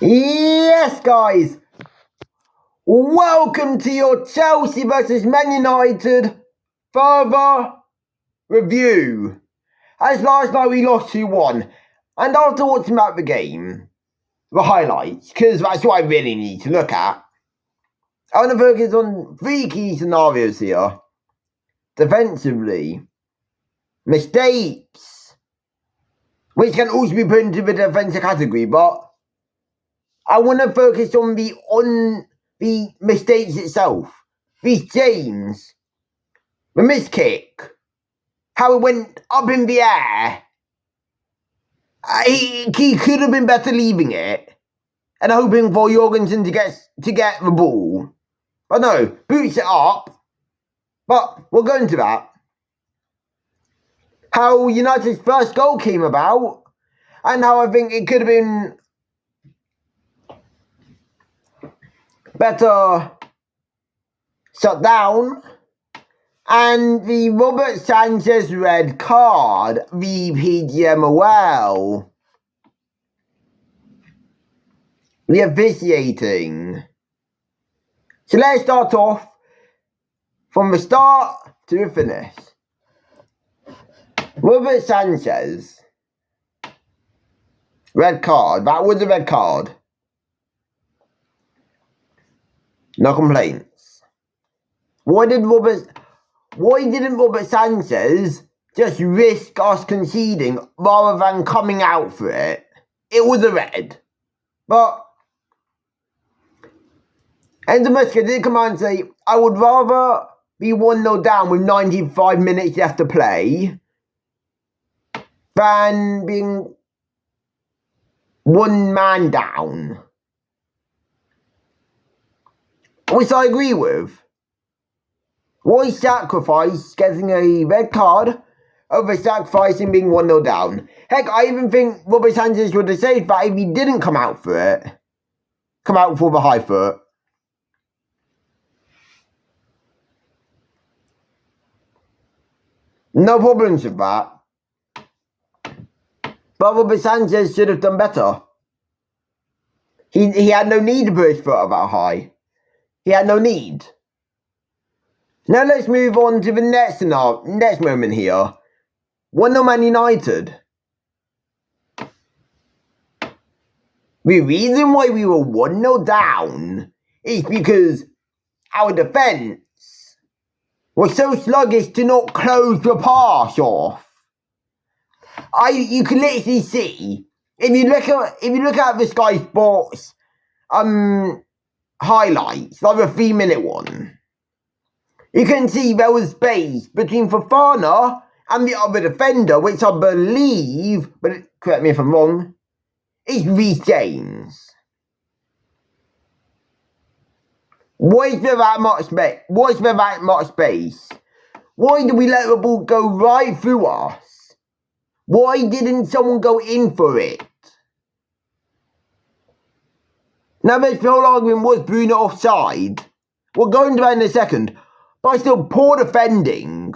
Yes, guys. Welcome to your Chelsea versus Man United further review. As last night we lost 2-1, and after watching about the game, the highlights, because that's what I really need to look at, I want to focus on three key scenarios here. Defensively, mistakes, which can also be put into the defensive category, but I want to focus on the mistakes itself. Reece James, the missed kick, how it went up in the air. He could have been better leaving it and hoping for Jorgensen to get the ball. But no, boots it up. But we'll go into that. How United's first goal came about and how I think it could have been better shut down. And the Robert Sanchez red card, the PGMOL. The officiating. So let's start off from the start to the finish. Robert Sanchez. Red card. That was a red card. No complaints. Why didn't Robert Sanchez just risk us conceding rather than coming out for it? It was a red. But Enzo Maresca did come out and say, I would rather be 1-0 down with 95 minutes left to play than being one man down. Which I agree with. Why sacrifice getting a red card over sacrificing being 1-0 down? Heck, I even think Robert Sanchez would have saved that if he didn't come out for it. Come out for the high foot. No problems with that. But Robert Sanchez should have done better. He had no need to put his foot about high. He had no need. Now let's move on to the next moment here. 1-0 Man United. The reason why we were 1-0 down is because our defence was so sluggish to not close the pass off. You can literally see if you look at the Sky Sports highlights, like the 3-minute one, you can see there was space between Fofana and the other defender, which I believe, but correct me if I'm wrong, is Reece James. Why is there that much space? Why is there that much space? Why did we let the ball go right through us? Why didn't someone go in for it? Now this whole argument was Bruno offside. We'll go into that in a second. But still poor defending.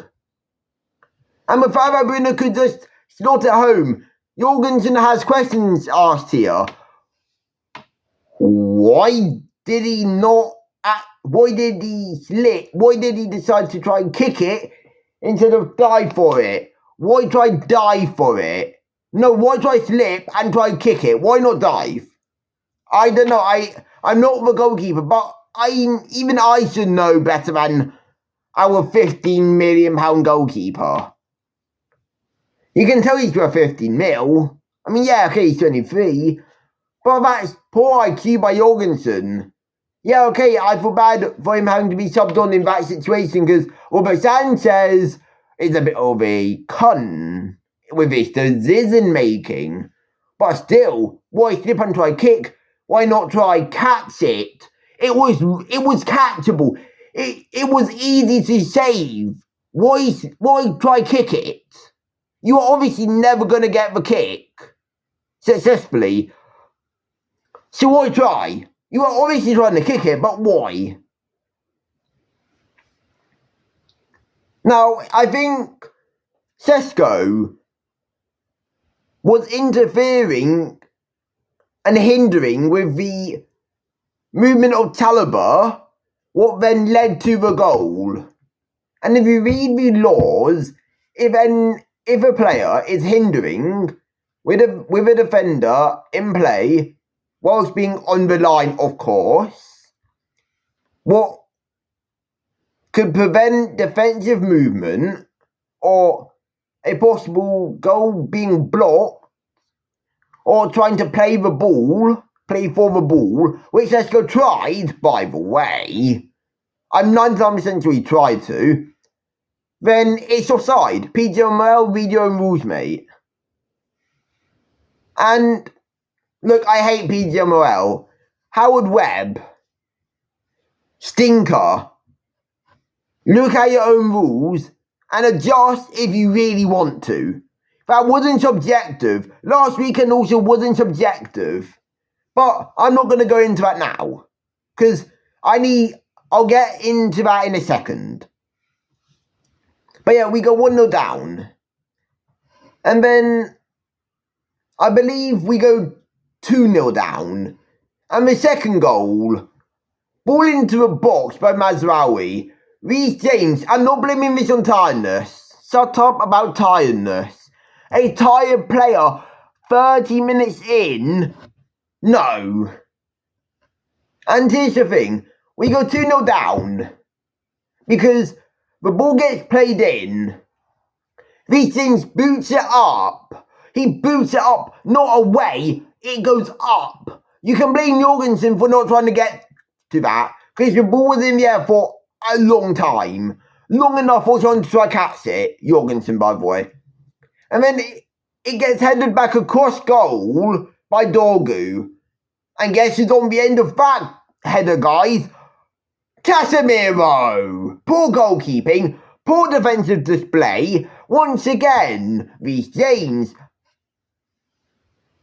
And the fact that Bruno could just slot it home. Jorgensen has questions asked here. Why did he not... Why did he slip? Why did he decide to try and kick it instead of dive for it? Why try dive for it? No, why try slip and try kick it? Why not dive? I don't know. I'm not the goalkeeper, but even I should know better than our £15 million goalkeeper. You can tell he's worth 15 mil. I mean, yeah, okay, he's 23. But that's poor IQ by Jorgensen. Yeah, okay, I feel bad for him having to be subbed on in that situation because Robert Sanchez is a bit of a cunt with his decision making. But still, why slip and try kick? Why not try catch it? It was catchable. It was easy to save. Why try kick it? You are obviously never going to get the kick successfully. So why try? You are obviously trying to kick it, but why? Now, I think Sesko was interfering and hindering with the movement of Chalobah, what then led to the goal. And if you read the laws, if a player is hindering with a defender in play, whilst being on the line, of course, what could prevent defensive movement or a possible goal being blocked, or trying to play for the ball, which Sesko tried, by the way. I'm 99% sure he tried to. Then it's offside. PGMOL, read your own rules, mate. And look, I hate PGMOL. Howard Webb, stinker. Look at your own rules and adjust if you really want to. That wasn't subjective. Last weekend also wasn't subjective. But I'm not going to go into that now. Because I'll get into that in a second. But yeah, we go 1-0 down. And then I believe we go 2-0 down. And the second goal, ball into a box by Mazraoui. Reece James, I'm not blaming this on tiredness. Shut up about tiredness. A tired player 30 minutes in? No. And here's the thing. We go 2-0 down. Because the ball gets played in. Reece James boots it up. He boots it up, not away. It goes up. You can blame Jorgensen for not trying to get to that. Because the ball was in the air for a long time. Long enough for someone to try to catch it. Jorgensen, by the way. And then it gets headed back across goal by Dorgu. And guess who's on the end of that header, guys? Casemiro. Poor goalkeeping. Poor defensive display. Once again, Reece James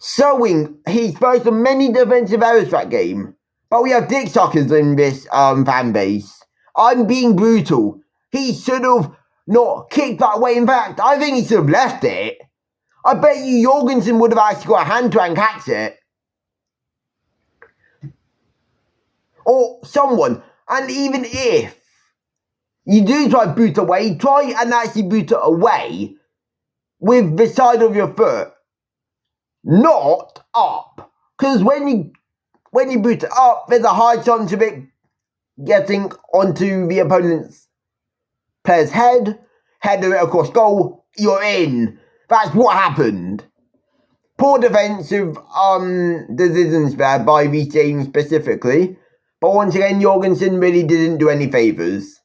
showing his first of many defensive errors that game. But we have dick suckers in this fan base. I'm being brutal. He should have not kicked that way. In fact, I think he should have left it. I bet you Jorgensen would have actually got a hand to hand catch it. Or someone. And even if you do try to boot away, try and actually boot it away with the side of your foot. Not up. Because when you boot it up, there's a high chance of it getting onto the opponent's player's head, header it across goal, you're in. That's what happened. Poor defensive decisions there by Reece James specifically. But once again, Jorgensen really didn't do any favours.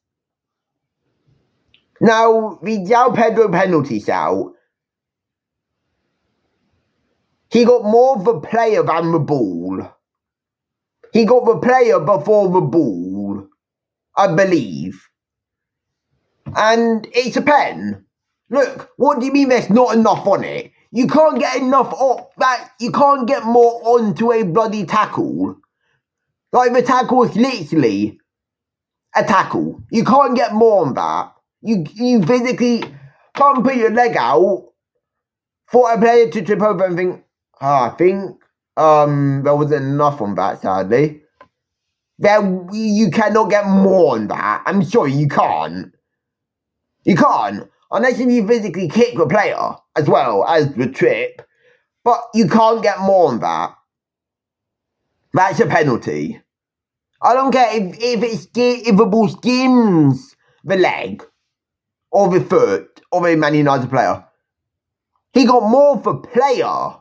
Now, the João Pedro penalty shout. He got more of the player than the ball. He got the player before the ball, I believe. And it's a pen. Look, what do you mean there's not enough on it? You can't get enough off that. You can't get more onto a bloody tackle. Like the tackle is literally a tackle. You can't get more on that. You physically can't put your leg out for a player to trip over and think, I think there wasn't enough on that, sadly. You cannot get more on that. I'm sorry, you can't. You can't. Unless you physically kick the player as well as the trip. But you can't get more on that. That's a penalty. I don't care if the ball skims the leg or the foot of a Man United player. He got more for player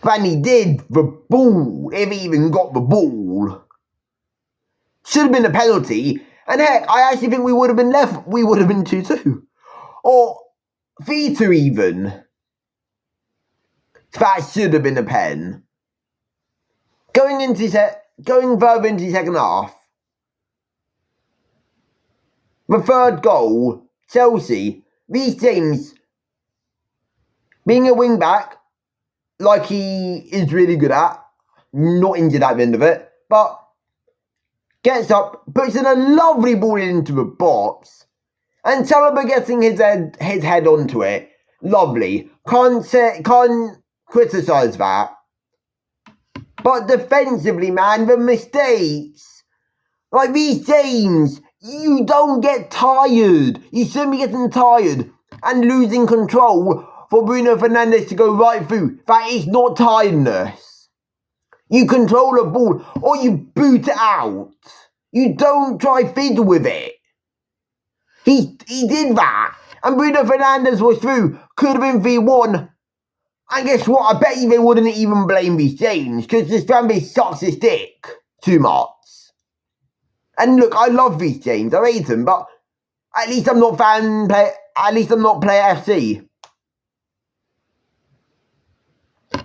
than he did the ball, if he even got the ball. Should have been a penalty. And heck, I actually think we would have been 2-2. Or 3-2 even. That should have been a pen. Going further into the second half. The third goal, Chelsea. Reece James, being a wing back, like he is really good at, not injured at the end of it, but gets up, puts in a lovely ball into the box, and Chalobah getting his head onto it. Lovely. Can't criticise that. But defensively, man, the mistakes. Like Reece James, you don't get tired. You shouldn't be getting tired and losing control for Bruno Fernandes to go right through. That is not tiredness. You control the ball or you boot it out. You don't try fiddle with it. He did that. And Bruno Fernandes was through. Could have been 3-1. And guess what? I bet you they wouldn't even blame Reece James because this fan base sucks his dick too much. And look, I love Reece James. I rate him, but at least I'm not player FC.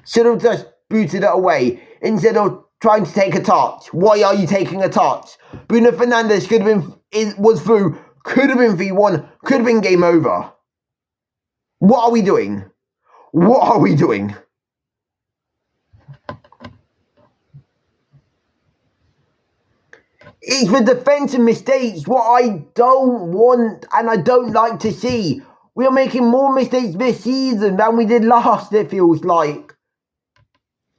Should have just booted it away instead of trying to take a touch. Why are you taking a touch? Bruno Fernandes was through. Could have been 3-1. Could have been game over. What are we doing? What are we doing? It's the defensive mistakes what I don't want and I don't like to see. We are making more mistakes this season than we did last, it feels like.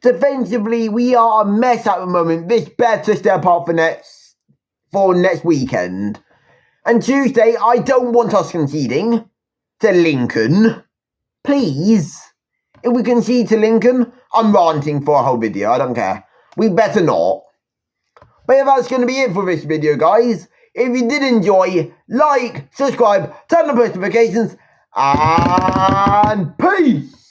Defensively, we are a mess at the moment. This better step up for next weekend. And Tuesday, I don't want us conceding to Lincoln. Please. If we concede to Lincoln, I'm ranting for a whole video. I don't care. We better not. But yeah, that's going to be it for this video, guys. If you did enjoy, like, subscribe, turn on post notifications, and peace!